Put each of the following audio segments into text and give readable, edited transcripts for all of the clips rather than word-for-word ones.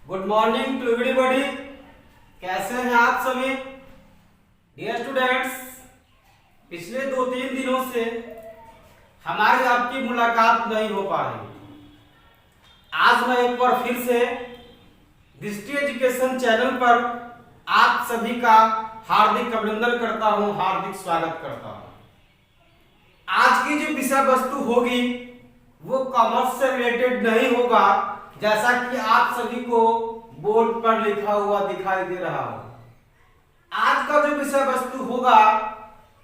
Good morning to everybody. कैसे हैं आप सभी डियर स्टूडेंट्स? पिछले 2-3 दिनों से हमारी आपकी मुलाकात नहीं हो पा रही। आज मैं एक बार फिर से दृष्टि एजुकेशन चैनल पर आप सभी का हार्दिक अभिनंदन करता हूं, हार्दिक स्वागत करता हूं। आज की जो विषय वस्तु होगी वो कॉमर्स से रिलेटेड नहीं होगा, जैसा कि आप सभी को बोर्ड पर लिखा हुआ दिखाई दे रहा हो। आज का जो विषय वस्तु होगा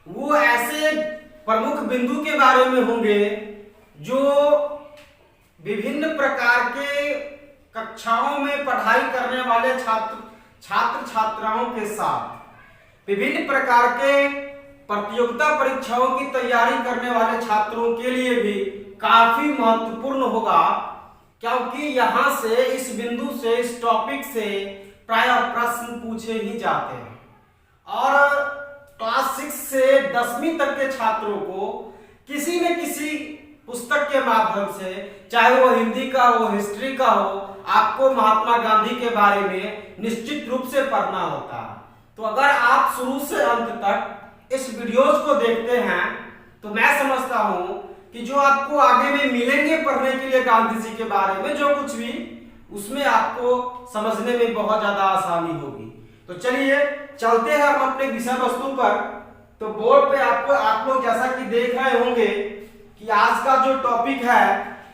वो ऐसे प्रमुख बिंदु के बारे में होंगे जो विभिन्न प्रकार के कक्षाओं में पढ़ाई करने वाले छात्र छात्राओं के साथ विभिन्न प्रकार के प्रतियोगिता परीक्षाओं की तैयारी करने वाले छात्रों के लिए भी काफी महत्वपूर्ण होगा, क्योंकि यहां से इस बिंदु से इस टॉपिक से प्रायः प्रश्न पूछे ही जाते हैं। और क्लास 6 से 10वीं तक के छात्रों को किसी न किसी पुस्तक के माध्यम से, चाहे वो हिंदी का हो, हिस्ट्री का हो, आपको महात्मा गांधी के बारे में निश्चित रूप से पढ़ना होता है। तो अगर आप शुरू से अंत तक इस वीडियोस को देखते हैं तो मैं समझता हूं कि जो आपको आगे में मिलेंगे पढ़ने के लिए गांधी जी के बारे में जो कुछ भी, उसमें आपको समझने में बहुत ज्यादा आसानी होगी। तो चलिए चलते हैं हम अपने विषय वस्तु पर। तो बोर्ड पे आप लोग जैसा कि देख रहे होंगे कि आज का जो टॉपिक है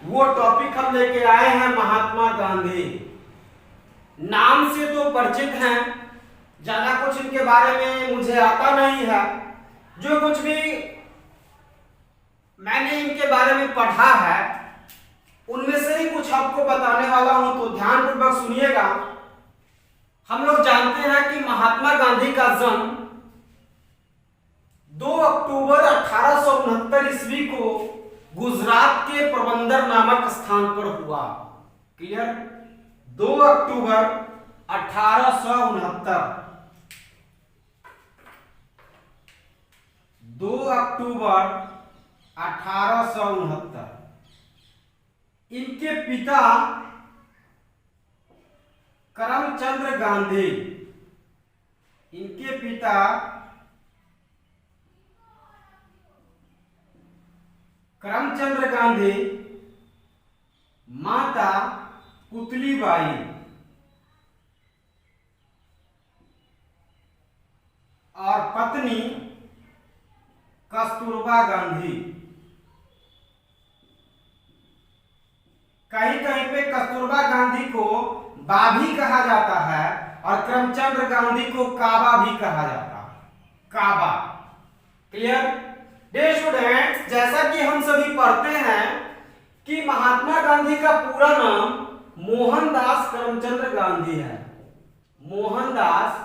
वो टॉपिक हम लेके आए हैं महात्मा गांधी। नाम से तो परिचित हैं, ज्यादा कुछ इनके बारे में मुझे आता नहीं है। जो कुछ भी मैंने इनके बारे में पढ़ा है उनमें से ही कुछ आपको बताने वाला हूं, तो ध्यानपूर्वक सुनिएगा। हम लोग जानते हैं कि महात्मा गांधी का जन्म 2 अक्टूबर 1869 ईस्वी को गुजरात के पोरबंदर नामक स्थान पर हुआ। क्लियर? 2 अक्टूबर 1869। 2 अक्टूबर 1869। इनके पिता करमचंद गांधी, इनके पिता करमचंद गांधी, माता पुतलीबाई और पत्नी कस्तूरबा गांधी। कहीं कहीं पे कस्तूरबा गांधी को बाभी कहा जाता है और करमचंद गांधी को काबा भी कहा जाता है। काबा। क्लियर? डियर स्टूडेंट्स, जैसा कि हम सभी पढ़ते हैं कि महात्मा गांधी का पूरा नाम मोहनदास करमचंद गांधी है। मोहनदास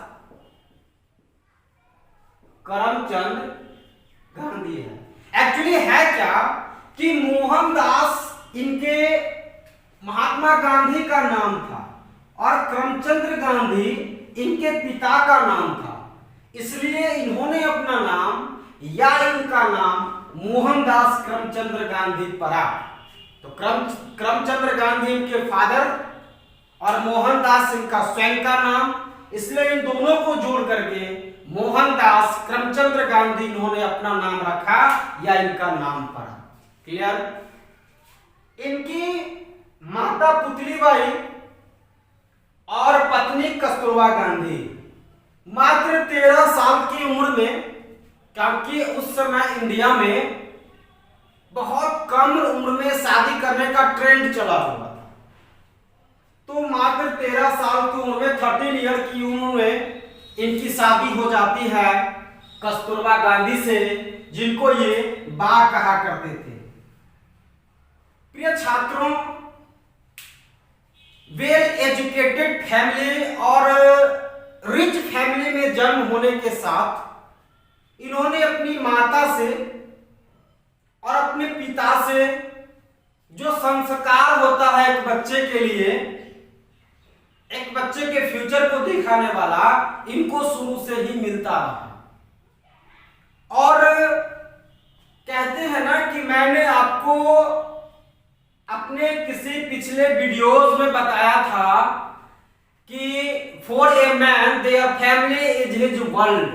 करमचंद गांधी है। एक्चुअली है क्या कि मोहनदास इनके महात्मा गांधी का नाम था और करमचंद गांधी इनके पिता का नाम था, इसलिए इन्होंने अपना नाम या इनका नाम मोहनदास करमचंद गांधी पड़ा। तो करमचंद गांधी इनके फादर और मोहनदास इनका स्वयं का नाम, इसलिए इन दोनों को जोड़ करके मोहनदास करमचंद गांधी इन्होंने अपना नाम रखा या इनका नाम पड़ा। क्लियर? इनकी माता पुतलीबाई और पत्नी कस्तूरबा गांधी मात्र 13 साल की उम्र में, क्योंकि उस समय इंडिया में बहुत कम उम्र में शादी करने का ट्रेंड चला हुआ था, तो मात्र 13 साल की उम्र में 13 ईयर की उम्र में इनकी शादी हो जाती है कस्तूरबा गांधी से, जिनको ये बा कहा करते थे। प्रिय छात्रों, वेल एजुकेटेड फैमिली और रिच फैमिली में जन्म होने के साथ इन्होंने अपनी माता से और अपने पिता से जो संस्कार होता है एक बच्चे के लिए, एक बच्चे के फ्यूचर को दिखाने वाला, इनको शुरू से ही मिलता रहा। और कहते हैं ना कि मैंने आपको अपने किसी पिछले वीडियोस में बताया था for a man their family is his world,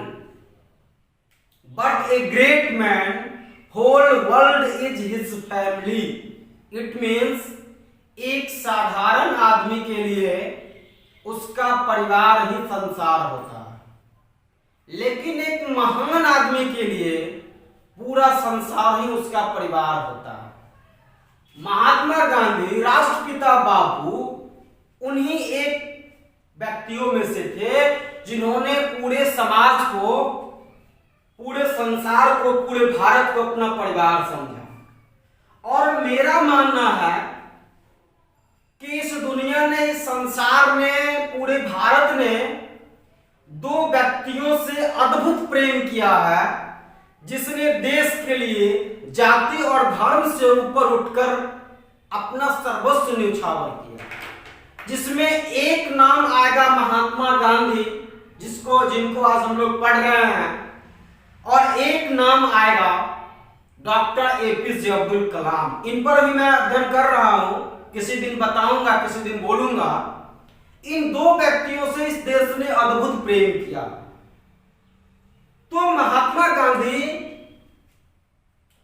but a great man whole world is his family. It means एक साधारण आदमी के लिए उसका परिवार ही संसार होता है, लेकिन एक महान आदमी के लिए पूरा संसार ही उसका परिवार होता है। महात्मा गांधी राष्ट्रपिता बापू उन्हीं एक व्यक्तियों में से थे जिन्होंने पूरे समाज को, पूरे संसार को, पूरे भारत को अपना परिवार समझा। और मेरा मानना है कि इस दुनिया ने, इस संसार में, पूरे भारत ने दो व्यक्तियों से अद्भुत प्रेम किया है, जिसने देश के लिए जाति और धर्म से ऊपर उठकर अपना सर्वस्व न्यौछावर किया। जिसमें एक नाम आएगा महात्मा गांधी, जिनको आज हम लोग पढ़ रहे हैं, और एक नाम आएगा डॉक्टर एपीजे अब्दुल कलाम। इन पर भी मैं अध्ययन कर रहा हूं, किसी दिन बताऊंगा, किसी दिन बोलूंगा। इन दो व्यक्तियों से इस देश ने अद्भुत प्रेम किया। तो महात्मा गांधी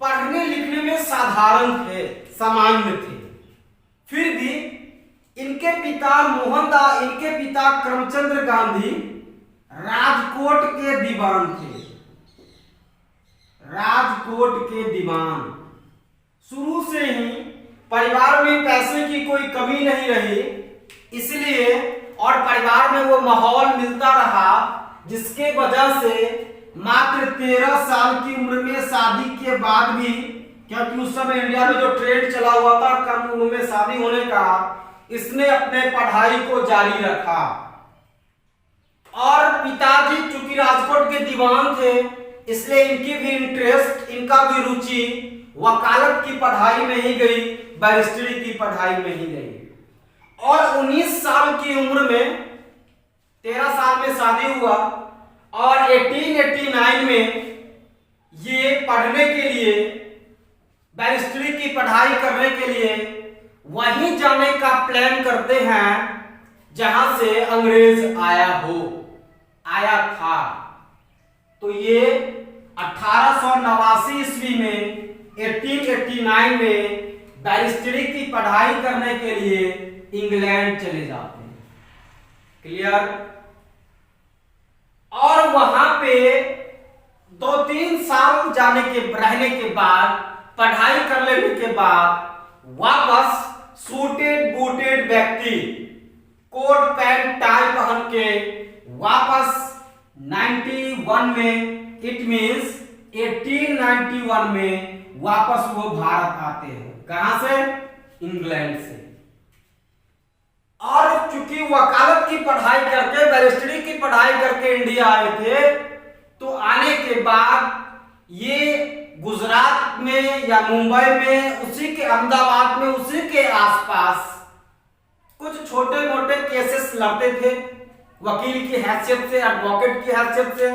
पढ़ने लिखने में साधारण थे, सामान्य थे, फिर भी इनके पिता करमचंद गांधी राजकोट के दीवान थे। राजकोट के दीवान। शुरू से ही परिवार में पैसे की कोई कमी नहीं रही, इसलिए और परिवार में वो माहौल मिलता रहा, जिसके वजह से मात्र 13 साल की उम्र में शादी के बाद भी, क्योंकि उस समय इंडिया में जो ट्रेंड चला हुआ था कम उम्र में शादी होने का, इसने अपने पढ़ाई को जारी रखा। और पिताजी चूंकि राजकोट के दीवान थे, इसलिए इनकी भी इंटरेस्ट, इनका भी रुचि वकालत की पढ़ाई में ही गई, बैरिस्टरी की पढ़ाई में ही गई। और 19 साल की उम्र में, 13 साल में शादी हुआ, और 1889 में ये पढ़ने के लिए, बैरिस्टरी की पढ़ाई करने के लिए वहीं जाने का प्लान करते हैं जहां से अंग्रेज आया था। तो ये 1889 ईस्वी में, 1889 में बैरिस्टरी की पढ़ाई करने के लिए इंग्लैंड चले जाते हैं। क्लियर? और वहां पे 2-3 साल रहने के बाद, पढ़ाई कर लेने के बाद, वापस सूटेड बूटेड व्यक्ति कोट पैंट टाई पहन के वापस 91 में, इट मींस 1891 में वापस वो भारत आते हैं। कहां से? इंग्लैंड से। और चूंकि वकालत की पढ़ाई करके, बैरिस्टरी की पढ़ाई करके इंडिया आए थे, तो आने के बाद ये गुजरात में या मुंबई में, उसी के अहमदाबाद में, उसी के आसपास कुछ छोटे मोटे केसेस लड़ते थे, वकील की हैसियत से, एडवोकेट की हैसियत से।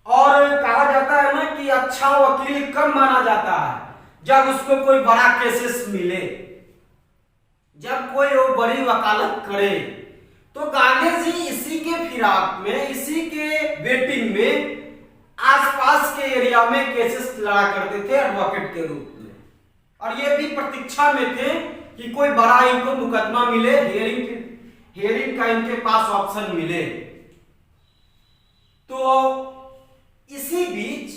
और कहा जाता है ना कि अच्छा वकील कब माना जाता है? जब उसको कोई बड़ा केसेस मिले, जब कोई वो बड़ी वकालत करे। तो गांधी जी इसी के फिराक में, इसी के वेटिंग में, आसपास के एरिया में केसेस लड़ा करते थे एडवोकेट के रूप में। और ये भी प्रतीक्षा में थे कि कोई बड़ा इनको मुकदमा मिले, हियरिंग का इनके पास ऑप्शन मिले। तो इसी बीच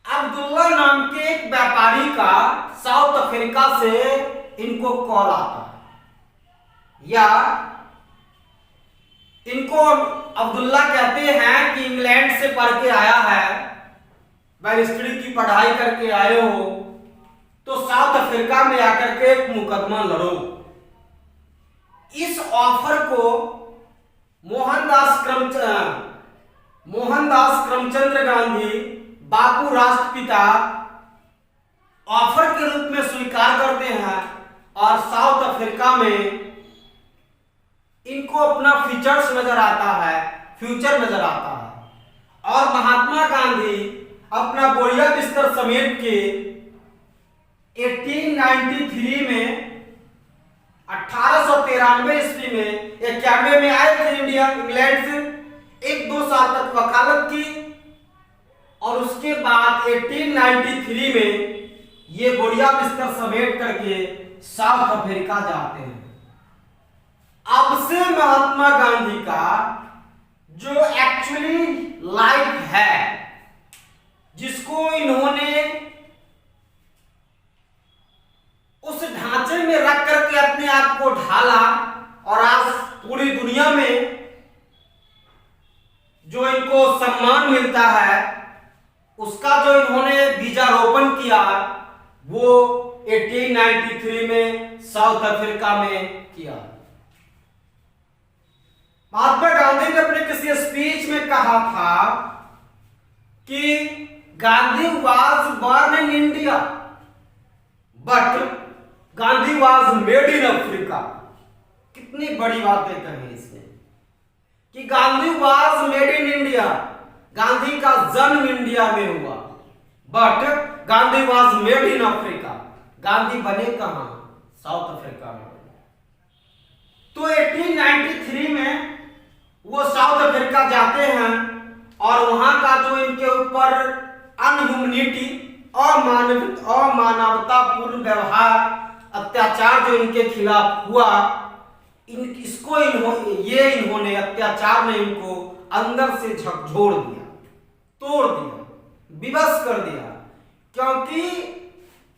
अब्दुल्ला नाम के एक व्यापारी का साउथ अफ्रीका से इनको कॉल आता है, या इनको अब्दुल्ला कहते हैं कि इंग्लैंड से पढ़ के आया है, बैरिस्टरी की पढ़ाई करके आए हो, तो साउथ अफ्रीका में आकर के एक मुकदमा लड़ो। इस ऑफर को मोहनदास करमचंद गांधी, बापू राष्ट्रपिता, ऑफर के रूप में स्वीकार करते हैं। और साउथ अफ्रीका में इनको अपना फ्यूचर नजर आता है। और महात्मा गांधी अपना बोरिया बिस्तर समेट के 1893 में, 1893 ईस्वी में एक 91 में आए थे इंडिया इंग्लैंड से, 1-2 साल तक वकालत की और उसके बाद 1893 में ये बोरिया बिस्तर समेट करके साउथ अफ्रीका जाते हैं। अब से महात्मा गांधी का जो एक्चुअली लाइफ है, जिसको इन्होंने उस ढांचे में रख करके अपने आप को ढाला और आज पूरी दुनिया में जो इनको सम्मान मिलता है, उसका जो इन्होंने बीजारोपण किया वो 1893 में साउथ अफ्रीका में किया। महात्मा गांधी ने अपने किसी स्पीच में कहा था कि Gandhi was born in India but Gandhi was made in Africa. कितनी बड़ी बातें कही इसने कि Gandhi was made in India, Gandhi का जन्म इंडिया में हुआ, but Gandhi was made in Africa. Gandhi बने कहां? साउथ अफ्रीका में। तो 1893 में वो साउथ अफ्रीका जाते हैं और वहां का जो इनके ऊपर अनह्यूमनिटी, अमानवतापूर्ण व्यवहार, अत्याचार जो इनके खिलाफ हुआ, इन्होंने अत्याचार में इनको अंदर से झकझोर दिया, तोड़ दिया, विवश कर दिया। क्योंकि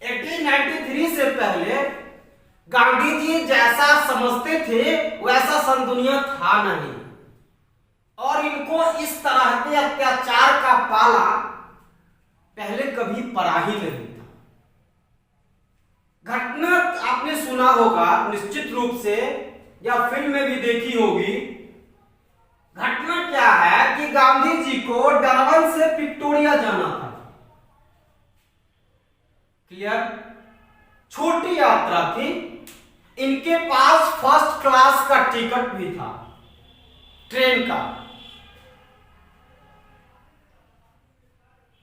1893 से पहले गांधी जी जैसा समझते थे वैसा सन दुनिया था नहीं, और इनको इस तरह के अत्याचार का पाला पहले कभी पड़ा ही नहीं था। घटना आपने सुना होगा निश्चित रूप से, या फिल्म में भी देखी होगी। घटना क्या है कि गांधी जी को डरबन से विक्टोरिया जाना था। क्लियर? छोटी यात्रा थी, इनके पास फर्स्ट क्लास का टिकट भी था ट्रेन का।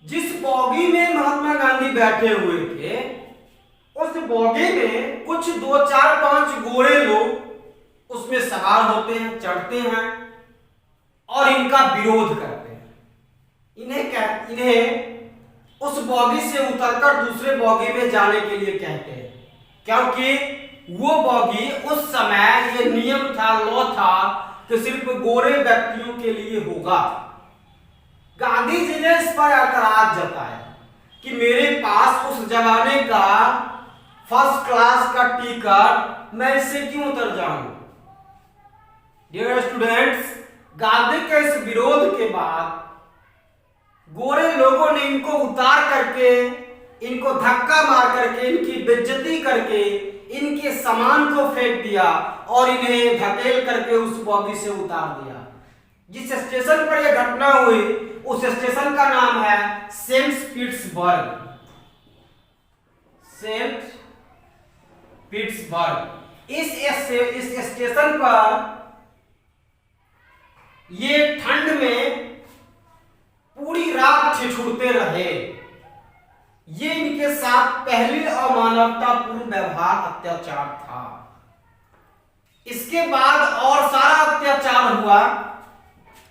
जिस बॉगी में महात्मा गांधी बैठे हुए थे, उस बॉगी में कुछ 2, 4, 5 गोरे लोग उसमें सवार होते हैं, चढ़ते हैं और इनका विरोध करते हैं। इन्हें उस बॉगी से उतरकर दूसरे बॉगी में जाने के लिए कहते हैं, क्योंकि वो बॉगी उस समय ये नियम था, लॉ था कि सिर्फ गोरे व्यक्तियों के लिए होगा। गांधी जी ने इस पर एतराज जताया कि मेरे पास उस जमाने का फर्स्ट क्लास का टिकट, मैं इससे क्यों उतर जाऊं। डियर स्टूडेंट्स, गांधी के इस विरोध के बाद गोरे लोगों ने इनको उतार करके, इनको धक्का मार करके, इनकी बेइज्जती करके इनके सामान को फेंक दिया और इन्हें धकेल करके उस बॉगी से उतार दिया। जिस स्टेशन पर यह घटना हुई उस स्टेशन का नाम है सेंट पीटर्सबर्ग। Saint Petersburg. इस स्टेशन पर ये ठंड में पूरी रात ठिठुरते रहे। ये इनके साथ पहली अमानवतापूर्ण व्यवहार, अत्याचार था। इसके बाद और सारा अत्याचार हुआ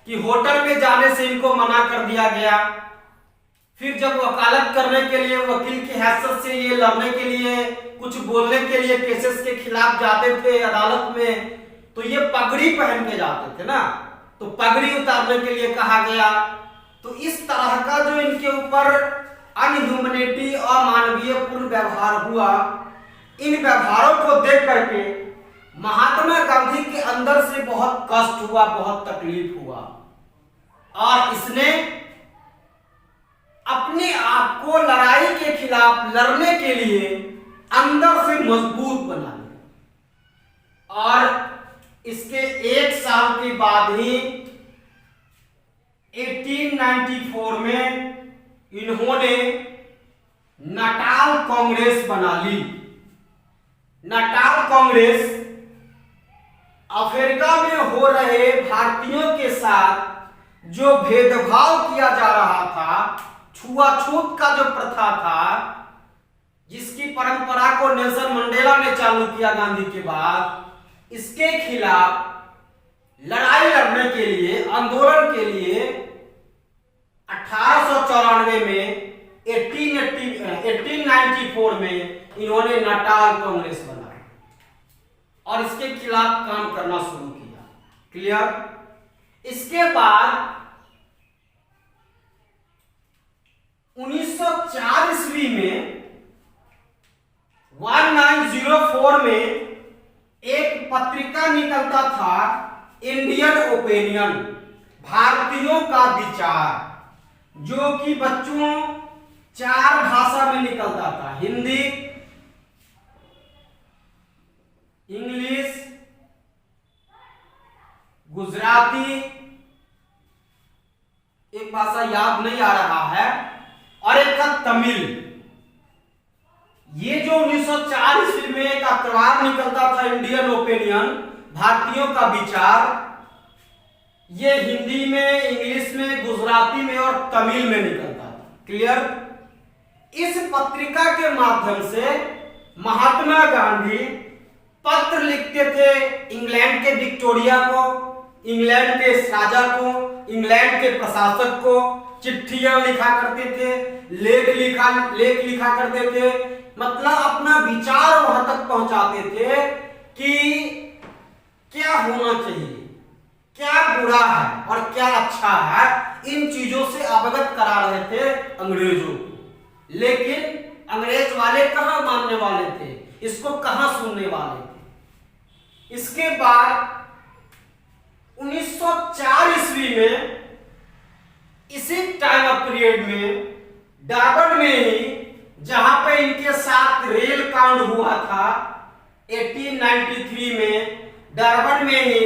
कि होटल में जाने से इनको मना कर दिया गया। फिर जब वकालत करने के लिए, वकील की हैसियत से ये लड़ने के लिए, कुछ बोलने के लिए केसेस के खिलाफ जाते थे अदालत में, तो ये पगड़ी पहन के जाते थे ना, तो पगड़ी उतारने के लिए कहा गया। तो इस तरह का जो इनके ऊपर अनह्यूमनिटी, अमानवीय पूर्ण व्यवहार हुआ, इन व्यवहारों को देख करके महात्मा गांधी के अंदर से बहुत कष्ट हुआ, बहुत तकलीफ हुआ, और इसने अपने आप को लड़ाई के खिलाफ लड़ने के लिए अंदर से मजबूत बना लिया। और इसके 1 साल के बाद ही 1894 में इन्होंने नाटाल कांग्रेस बना ली। नाटाल कांग्रेस अफ्रीका में हो रहे भारतीयों के साथ जो भेदभाव किया जा रहा था, छुआछूत का जो प्रथा था, जिसकी परंपरा को नेल्सन मंडेला ने चालू किया गांधी के बाद, इसके खिलाफ लड़ाई लड़ने के लिए, आंदोलन के लिए 1894 में 1894 में इन्होंने नाटाल कांग्रेस बनाई और इसके खिलाफ काम करना शुरू किया। क्लियर। इसके बाद 1904 ईस्वी में 1904 में एक पत्रिका निकलता था, इंडियन ओपिनियन, भारतीयों का विचार, जो कि बच्चों 4 भाषा में निकलता था, हिंदी, इंग्लिश, गुजराती, एक भाषा याद नहीं आ रहा है, और एक था तमिल। ये जो 1904 ईस्वी में एक अखबार निकलता था, इंडियन ओपिनियन, भारतीयों का विचार, ये हिंदी में, इंग्लिश में, गुजराती में और तमिल में निकलता था। क्लियर। इस पत्रिका के माध्यम से महात्मा गांधी पत्र लिखते थे इंग्लैंड के विक्टोरिया को, इंग्लैंड के राजा को, इंग्लैंड के प्रशासक को चिट्ठियां लिखा करते थे, लेख लिखा करते थे, मतलब अपना विचार वहां तक पहुंचाते थे कि क्या होना चाहिए, क्या बुरा है और क्या अच्छा है, इन चीजों से अवगत करा रहे थे अंग्रेजों को। लेकिन अंग्रेज वाले कहां मानने वाले थे, इसको कहां सुनने वाले थे। इसके बाद 1904 ईस्वी में इसी टाइम ऑफ पीरियड में डरबन में ही, जहां पे इनके साथ रेल कांड हुआ था 1893 में, डरबन में ही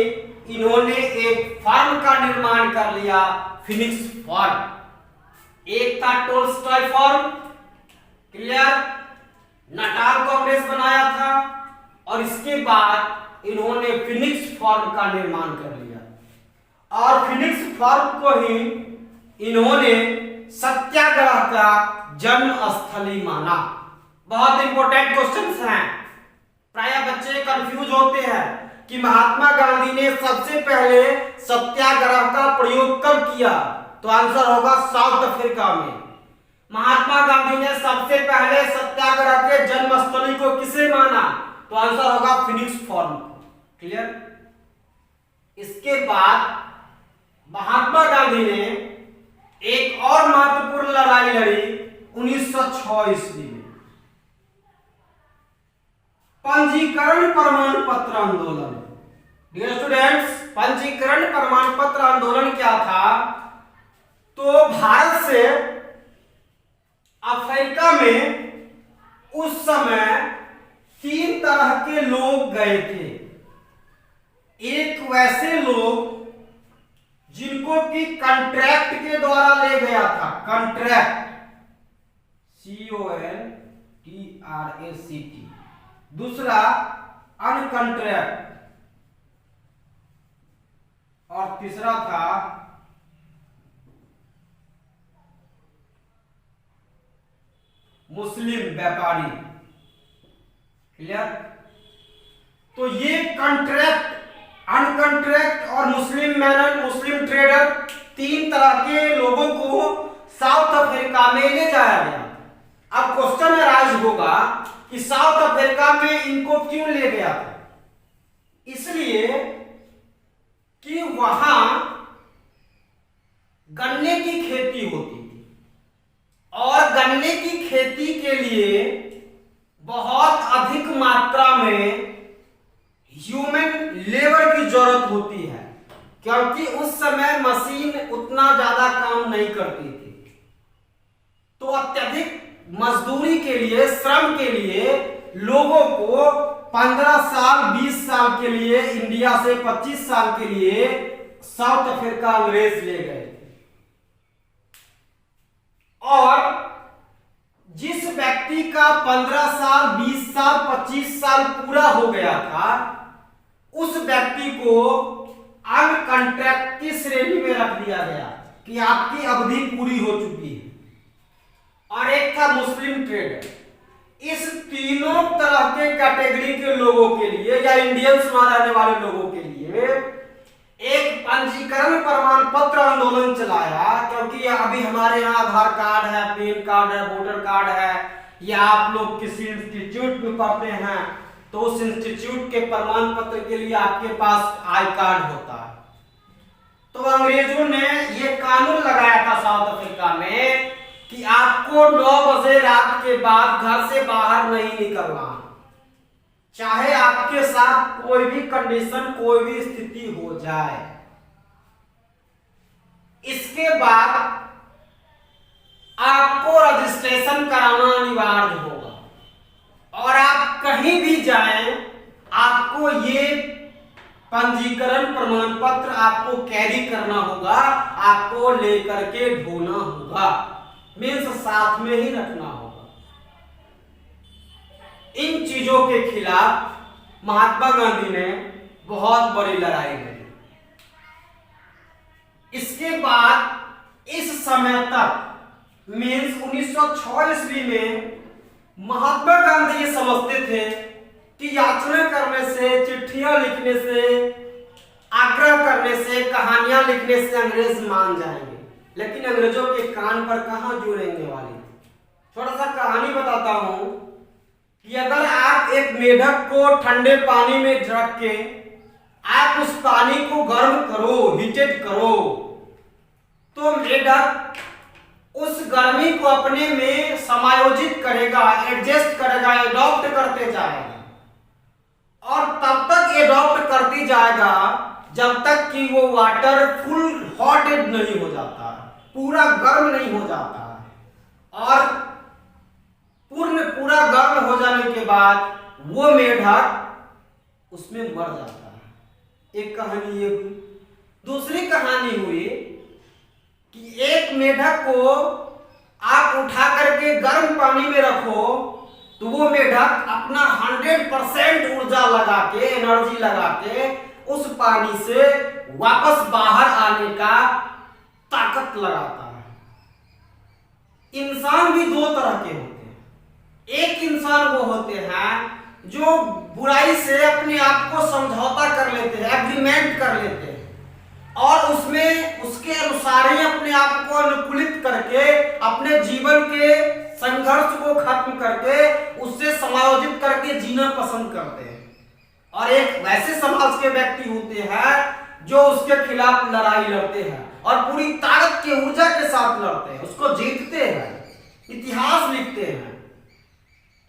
इन्होंने एक फार्म का निर्माण कर लिया, फिनिक्स फार्म। एक था Tolstoy Farm, clear, Natal Congress बनाया था, और इसके बाद इन्होंने फिनिक्स फार्म का निर्माण कर लिया, और फिनिक्स फार्म को ही इन्होंने सत्याग्रह का जन्म स्थली माना। बहुत इंपॉर्टेंट क्वेश्चंस हैं, प्राय बच्चे कंफ्यूज होते हैं कि महात्मा गांधी ने सबसे पहले सत्याग्रह का प्रयोग कब किया, तो आंसर होगा साउथ अफ्रीका में। महात्मा गांधी ने सबसे पहले सत्याग्रह के जन्मस्थली को किसे माना, तो आंसर होगा फिनिक्स फार्म। क्लियर। इसके बाद महात्मा गांधी ने एक और महत्वपूर्ण लड़ाई लड़ी 1906 ईस्वी में, पंजीकरण प्रमाण पत्र आंदोलन। डियर स्टूडेंट्स, पंजीकरण प्रमाण पत्र आंदोलन क्या था, तो भारत से अफ्रीका में उस समय 3 तरह के लोग गए थे। एक वैसे लोग जिनको कि कॉन्ट्रैक्ट के द्वारा ले गया था, कॉन्ट्रैक्ट, CONTRACT। दूसरा अनकॉन्ट्रैक्ट, और तीसरा था मुस्लिम व्यापारी। क्लियर। तो ये कॉन्ट्रैक्ट, अनकॉन्ट्रैक्ट और मुस्लिम मैनर, मुस्लिम ट्रेडर, 3 तरह के लोगों को साउथ अफ्रीका में ले जाया गया। अब क्वेश्चन अराइज होगा कि साउथ अफ्रीका में इनको क्यों ले गया था, इसलिए कि वहां गन्ने की खेती होती थी, और गन्ने की खेती के लिए बहुत अधिक मात्रा में ह्यूमन लेबर की जरूरत होती है, क्योंकि उस समय मशीन उतना ज्यादा काम नहीं करती थी। तो अत्यधिक मजदूरी के लिए, श्रम के लिए लोगों को 15 साल 20 साल के लिए, इंडिया से 25 साल के लिए साउथ अफ्रीका अंग्रेज ले गए थे। और जिस व्यक्ति का 15 साल 20 साल 25 साल पूरा हो गया था, उस व्यक्ति को अनकॉन्ट्रैक्ट की श्रेणी में रख दिया गया कि आपकी अवधि पूरी हो चुकी है। और एक था मुस्लिम ट्रेडर। इस तीनों तरह के कैटेगरी के लोगों के लिए, या इंडियंस में रहने वाले लोगों के लिए एक पंजीकरण प्रमाण पत्र आंदोलन चलाया, क्योंकि अभी हमारे यहाँ आधार कार्ड है, पैन कार्ड है, वोटर कार्ड है, या आप लोग किसी इंस्टीट्यूट में पढ़ते हैं तो उस इंस्टीट्यूट के प्रमाण पत्र के लिए आपके पास आई कार्ड होता है। तो अंग्रेजों ने ये कानून लगाया था साउथ अफ्रीका में कि आपको 9 बजे रात के बाद घर से बाहर नहीं निकलना, चाहे आपके साथ कोई भी कंडीशन, कोई भी स्थिति हो जाए। इसके बाद आपको रजिस्ट्रेशन कराना अनिवार्य होगा और आप कहीं भी जाएं आपको ये पंजीकरण प्रमाण पत्र आपको कैरी करना होगा, आपको लेकर के ढोना होगा, मीन्स साथ में ही रखना होगा। इन चीजों के खिलाफ महात्मा गांधी ने बहुत बड़ी लड़ाई लड़ी। इसके बाद इस समय तक मीन्स 1906 ईस्वी में महात्मा गांधी ये समझते थे कि याचना करने से, चिट्ठियां लिखने से, आग्रह करने से, कहानियां लिखने से अंग्रेज मान जाएंगे, लेकिन अंग्रेजों के कान पर कहां जुड़ेंगे वाली थी। थोड़ा सा कहानी बताता हूं कि अगर आप एक मेढक को ठंडे पानी में रख के आप उस पानी को गर्म करो, हीटेड करो, तो मेढक उस गर्मी को अपने में समायोजित करेगा, एडजस्ट करेगा, एडॉप्ट करते जाएगा और तब तक एडॉप्ट करती जाएगा जब तक कि वो वाटर फुल हॉटेड नहीं हो जाता, पूरा गर्म नहीं हो जाता, और पूरा गर्म हो जाने के बाद वो मेढक उसमें मर जाता है। एक कहानी ये हुई। दूसरी कहानी हुई कि एक मेढक को आप उठा करके गर्म पानी में रखो तो वो मेढक अपना 100% ऊर्जा लगा के, एनर्जी लगा के उस पानी से वापस बाहर आने का ताकत लगाता है। इंसान भी दो तरह के होते हैं। एक इंसान वो होते हैं जो बुराई से अपने आप को समझौता कर लेते हैं, एग्रीमेंट कर लेते हैं और उसमें उसके अनुसार ही अपने आप को अनुकूलित करके अपने जीवन के संघर्ष को खत्म करके उससे समायोजित करके जीना पसंद करते हैं। और एक वैसे समाज के व्यक्ति होते हैं जो उसके खिलाफ लड़ाई लड़ते हैं और पूरी ताकत की ऊर्जा के साथ लड़ते हैं, उसको जीतते हैं, इतिहास लिखते हैं।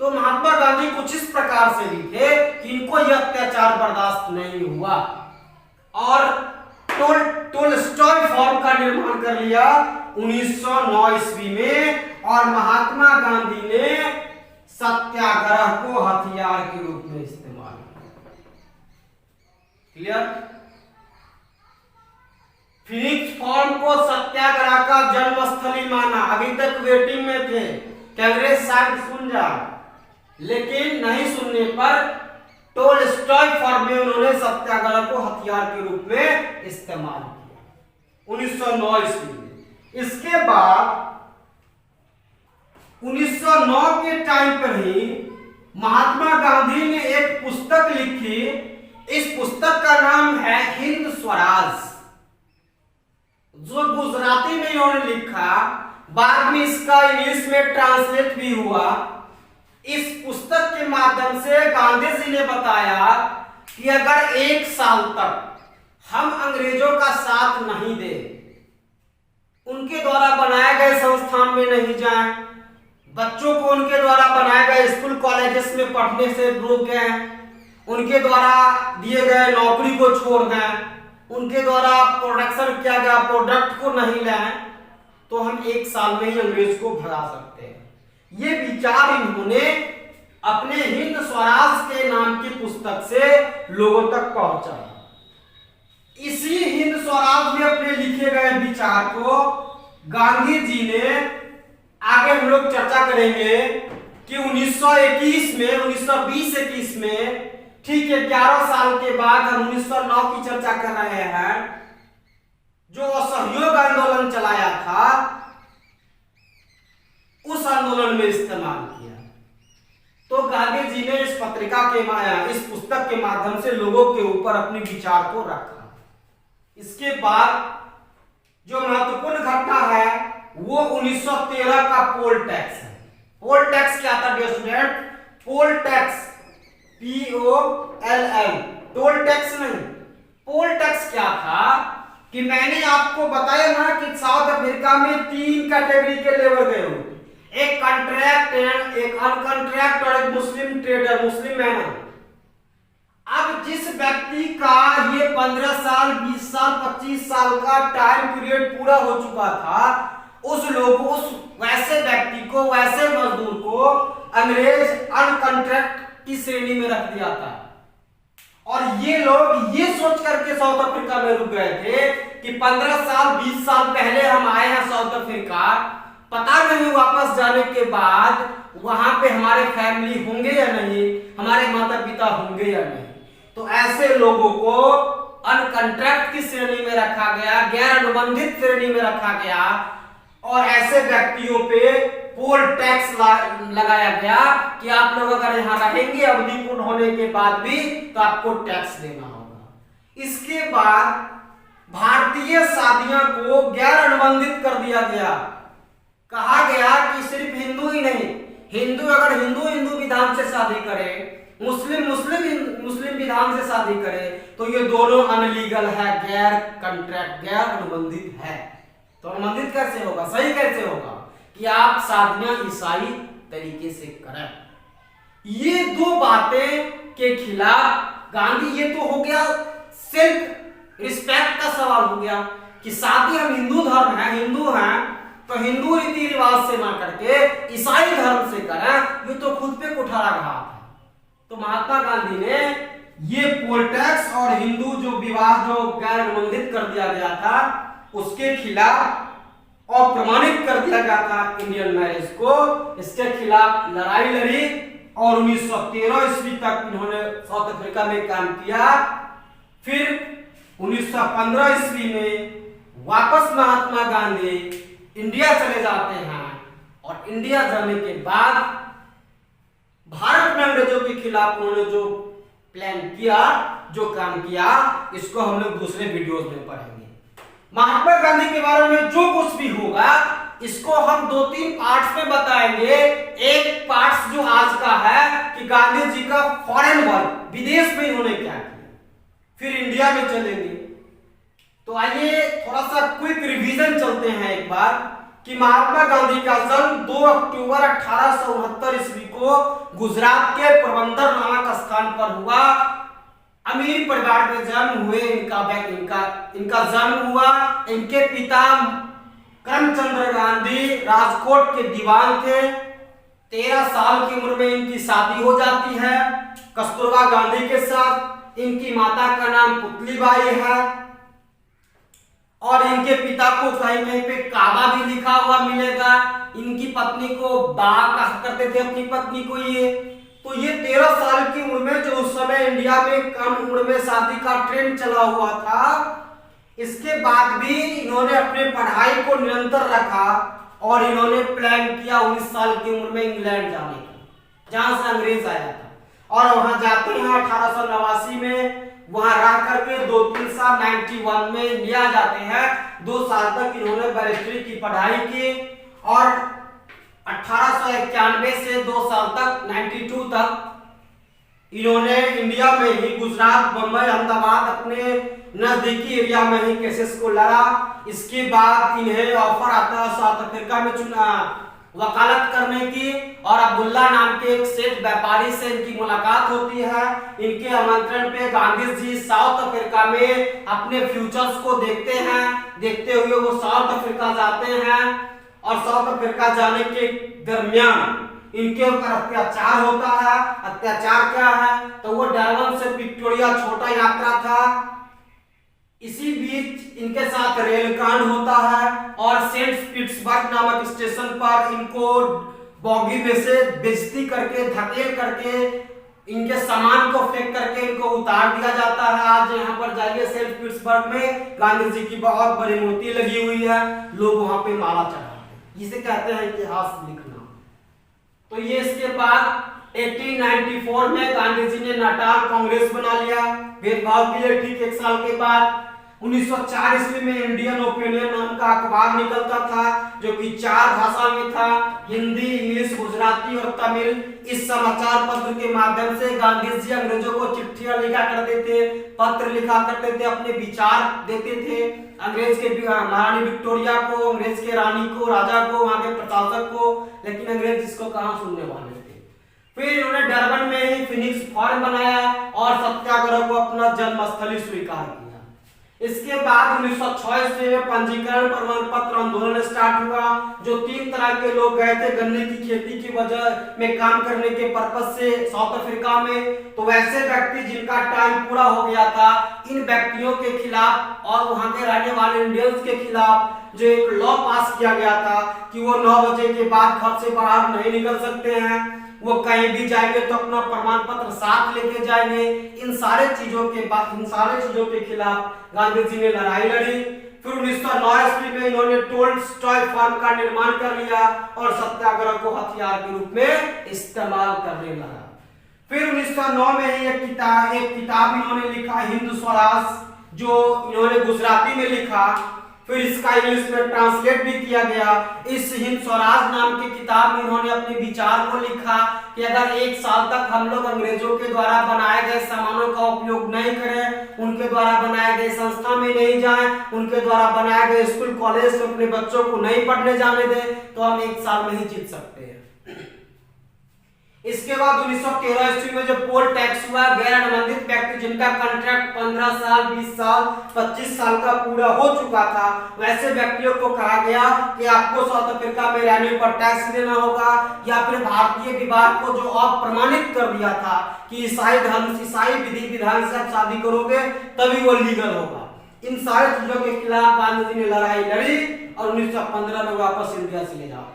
तो महात्मा गांधी कुछ इस प्रकार से लिखे कि इनको यह अत्याचार बर्दाश्त नहीं हुआ और टोलस्टॉय फॉर्म का निर्माण कर लिया 1909 ईस्वी में और महात्मा गांधी ने सत्याग्रह को हथियार के रूप में इस्तेमाल किया। क्लियर? फिनिक्स फॉर्म को सत्याग्रह का जन्मस्थली माना। अभी तक वेटिंग में थे कांग्रेस शायद सुन जाए, लेकिन नहीं सुनने पर टोलस्टॉय फॉर्म में उन्होंने सत्याग्रह को हथियार के रूप में इस्तेमाल किया 1909 ईस्वी में। इसके बाद 1909 के टाइम पर ही महात्मा गांधी ने एक पुस्तक लिखी। इस पुस्तक का नाम है हिंद स्वराज, जो गुजराती में इन्होंने लिखा, बाद में इसका इंग्लिश में ट्रांसलेट भी हुआ। इस पुस्तक के माध्यम से गांधी जी ने बताया कि अगर 1 साल तक हम अंग्रेजों का साथ नहीं दे, उनके द्वारा बनाए गए संस्थान में नहीं जाएं, बच्चों को उनके द्वारा बनाए गए स्कूल कॉलेजेस में पढ़ने से रोक गए, उनके द्वारा दिए गए नौकरी को छोड़ दें, उनके द्वारा प्रोडक्शन किया गया प्रोडक्ट को नहीं लें, तो हम 1 साल में ही अंग्रेज को भगा सकते हैं। ये विचार इन्होंने अपने हिंद स्वराज के नाम की पुस्तक से लोगों तक पहुंचाया। इसी हिंद स्वराज में अपने लिखे गए विचार को गांधी जी ने, आगे हम लोग चर्चा करेंगे कि 1921 में, 1920-21 में, ठीक है 11 साल के बाद हम 1909 की चर्चा कर रहे हैं, जो असहयोग आंदोलन चलाया था उस आंदोलन में इस्तेमाल किया। तो गांधी जी ने इस पत्रिका के, इस पुस्तक के माध्यम से लोगों के ऊपर अपने विचार को रखा। इसके बाद जो महत्वपूर्ण घटना है वो 1913 का पोल टैक्स है। पोल टैक्स क्या था dear student? Poll tax, POLL, toll tax नहीं। पोल टैक्स क्या था कि मैंने आपको बताया ना कि साउथ अफ्रीका में 3 कैटेगरी के लेबर गए हुए, एक कॉन्ट्रैक्ट, एक अनकॉन्ट्रैक्ट और एक मुस्लिम ट्रेडर, मुस्लिम मैनर। अब जिस व्यक्ति का ये 15 साल, 20 साल, 25 साल का टाइम पीरियड पूरा हो चुका था, उस वैसे व्यक्ति को, वैसे मजदूर को अंग्रेज अनकॉन्ट्रैक्ट की श्रेणी में रख दिया था। और ये लोग ये सोच करके साउथ अफ्रीका में रुक गए थे कि 15 साल, 20 साल पहले हम आए हैं साउथ अफ्रीका, पता नहीं वापस जाने के बाद वहां पे हमारे फैमिली होंगे या नहीं, हमारे माता पिता होंगे या नहीं। तो ऐसे लोगों को अनकॉन्ट्रैक्ट की श्रेणी में रखा गया, गैर अनुबंधित श्रेणी में रखा गया, और ऐसे व्यक्तियों पे पोल टैक्स लगाया गया कि आप लोग अगर यहां रहेंगे अवधि पूर्ण होने के बाद भी तो आपको टैक्स देना होगा। इसके बाद भारतीय शादियां को गैर अनुबंधित कर दिया गया। कहा गया कि सिर्फ हिंदू ही नहीं, हिंदू अगर हिंदू विधान से शादी करे, मुस्लिम विधान से शादी करे तो ये दोनों अनलीगल है, गैर कॉन्ट्रैक्ट, गैर अनुबंधित है। तो अनुबंधित कैसे होगा, सही कैसे होगा कि आप शादियां ईसाई तरीके से करें। ये दो बातें के खिलाफ गांधी, ये तो हो गया सेल्फ रिस्पेक्ट का सवाल हो गया कि शादी हम हिंदू धर्म है, हिंदू हैं तो हिंदू रीति रिवाज से ना करके ईसाई धर्म से करें, ये तो खुद पे कुठाराघात है। तो महात्मा गांधी ने ये पोल टैक्स और हिंदू जो विवाह जो गैर अनुबंधित कर दिया गया था उसके खिलाफ और प्रमाणित कर दिया गया था इंडियन मैरिज को, इसके खिलाफ लड़ाई लड़ी और 1913 ईस्वी तक इन्होंने साउथ अफ्रीका में काम किया। फिर 1915 ईस्वी में वापस महात्मा गांधी इंडिया चले जाते हैं और इंडिया जाने के बाद भारत में अंग्रेजों के खिलाफ उन्होंने जो प्लान किया, जो काम किया, इसको हम लोग दूसरे वीडियोस में पढ़ेंगे। महात्मा गांधी के बारे में जो कुछ भी होगा इसको हम 2-3 पार्ट्स में बताएंगे। एक पार्ट जो आज का है कि गांधी जी का फॉरेन वर्क, विदेश में इन्होंने क्या किया, फिर इंडिया में चलेंगे। तो आइए थोड़ा सा क्विक रिवीजन चलते हैं एक बार कि महात्मा गांधी का जन्म 2 अक्टूबर 1869 ईस्वी को गुजरात के पोरबंदर नामक स्थान पर हुआ। अमीर परिवार में जन्म हुए, इनका जन्म हुआ। इनके पिता करमचंद्र गांधी राजकोट के दीवान थे। 13 साल की उम्र में इनकी शादी हो जाती है कस्तूरबा गांधी के साथ। इनकी माता का नाम पुतलीबाई है और इनके पिता को कहीं पे काबा भी लिखा हुआ मिलेगा। इनकी पत्नी को बा कहा करते थे अपनी पत्नी को ये। तो ये 13 साल की उम्र में, जो उस समय इंडिया में कम उम्र में शादी का ट्रेंड चला हुआ था, इसके बाद भी इन्होंने अपने पढ़ाई को निरंतर रखा और इन्होंने प्लान किया 19 साल की उम्र में इंग्लैंड जाने का, जहां से अंग्रेज आया था। और वहां जाते हैं 1889 में, वहां रह करके 2-3 साल 91 में इंडिया जाते हैं। 2 साल तक इन्होंने बैरिस्ट्री की पढ़ाई की और 1891 से 2 साल तक 92 तक इन्होंने इंडिया में ही गुजरात, बंबई, अहमदाबाद अपने नजदीकी एरिया में ही केसेस को लड़ा। इसके बाद इन्हें ऑफर आता है साउथ अफ्रीका में वकालत करने की और अब्दुल्ला नाम के एक सेठ व्यापारी से इनकी मुलाकात होती है। इनके आमंत्रण पे गांधी जी साउथ अफ्रीका में अपने फ्यूचर्स को देखते हैं। देखते हुए वो साउथ अफ्रीका जाते हैं और साउथ अफ्रीका जाने के दरमियान इनके ऊपर अत्याचार होता है। अत्याचार क्या है तो वो डरबन से विक्टोरिया छोटा यात्रा था। इसी बीच इनके साथ रेलकांड होता है और सेंट पीटर्सबर्ग नामक स्टेशन पर इनको बॉगी में से बेइज्जती करके, धकेल करके, इनके सामान को फेंक करके इनको उतार दिया जाता है। आज यहाँ पर जाइए सेंट पीटर्सबर्ग में गांधी जी की बहुत बड़ी मूर्ति लगी हुई है, लोग वहां पे माला चढ़ाते हैं। इसे कहते हैं इतिहास लिखना। तो ये इसके बाद 1894 में गांधी जी ने नाटाल कांग्रेस बना लिया भेदभाव के लिए। ठीक 1 साल के बाद 1904 ईस्वी में इंडियन ओपिनियन नाम का अखबार निकलता था, जो कि 4 भाषा में था, हिंदी, इंग्लिश, गुजराती और तमिल। इस समाचार पत्र के माध्यम से गांधी जी अंग्रेजों को चिट्ठियां लिखा करते थे, पत्र लिखा करते थे, अपने विचार देते थे अंग्रेज के महारानी विक्टोरिया को, अंग्रेज के रानी को, राजा को, वहां के प्रशासक को, लेकिन अंग्रेज इसको कहां सुनने वाले थे। फिर इन्होंने डरबन में ही फिनिक्स फॉर्म बनाया और सत्याग्रह को अपना जन्मस्थली स्वीकार किया। इसके बाद 1906 ईस्वी में पंजीकरण प्रमाण पत्र आंदोलन स्टार्ट हुआ, जो 3 तरह के लोग गए थे गन्ने की खेती की वजह में काम करने के पर्पस से साउथ अफ्रीका में। तो वैसे व्यक्ति जिनका टाइम पूरा हो गया था, इन व्यक्तियों के खिलाफ और वहां के रहने वाले इंडियंस के खिलाफ जो एक लॉ पास किया गया था कि वो 9 बजे के बाद घर से बाहर नहीं निकल सकते हैं, वो कहीं भी जाएंगे तो अपना प्रमाण पत्र साथ लेके जाएंगे। इन सारे चीजों के खिलाफ गांधी जी ने लड़ाई लड़ी। फिर 1909 ईस्वी में इन्होंने टोल्स्टॉय फॉर्म का निर्माण कर लिया और सत्याग्रह को हथियार के रूप में इस्तेमाल करने लगा। फिर 1909 में ही एक किताब इन्होंने लिखा, हिंद स्वराज, जो इन्होंने गुजराती में लिखा। फिर इसका इंग्लिश में ट्रांसलेट भी किया गया। इस हिंद स्वराज नाम की किताब में इन्होंने अपने विचार को लिखा कि अगर 1 साल तक हम लोग अंग्रेजों के द्वारा बनाए गए सामानों का उपयोग नहीं करें, उनके द्वारा बनाए गए संस्था में नहीं जाएं, उनके द्वारा बनाए गए स्कूल कॉलेज में अपने बच्चों को नहीं पढ़ने जाने दें, तो हम 1 साल में ही जीत सकते हैं। इसके बाद 1913 ईस्वी में जो पोल टैक्स हुआ, गैर अनुबंधित व्यक्ति जिनका कॉन्ट्रैक्ट 15 साल, 20 साल, 25 साल का पूरा हो चुका था, वैसे व्यक्तियों को कहा गया कि आपको साउथ अफ्रीका में रहने पर टैक्स देना होगा, या फिर भारतीय विवाह को जो अप्रमाणित कर दिया था कि ईसाई विधि विधान से आप शादी करोगे तभी वो लीगल होगा। इन सारी चीजों के खिलाफ गांधी जी ने लड़ाई लड़ी और 1915 में वापस इंडिया से ले जाते।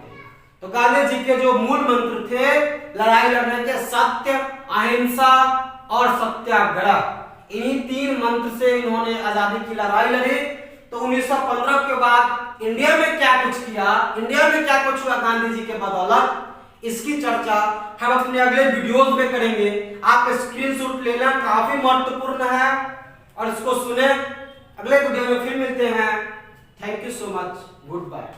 तो गांधी जी के जो मूल मंत्र थे लड़ाई लड़ने के, सत्य, अहिंसा और सत्याग्रह, इन्हीं 3 मंत्र से इन्होंने आजादी की लड़ाई लड़ी। तो 1915 के बाद इंडिया में क्या कुछ किया, इंडिया में क्या कुछ हुआ गांधी जी के बदौलत, इसकी चर्चा हम अपने अगले वीडियोस में करेंगे। आप स्क्रीनशॉट लेना, काफी महत्वपूर्ण है, और इसको सुने। अगले वीडियो में फिर मिलते हैं। Thank you so much, good bye.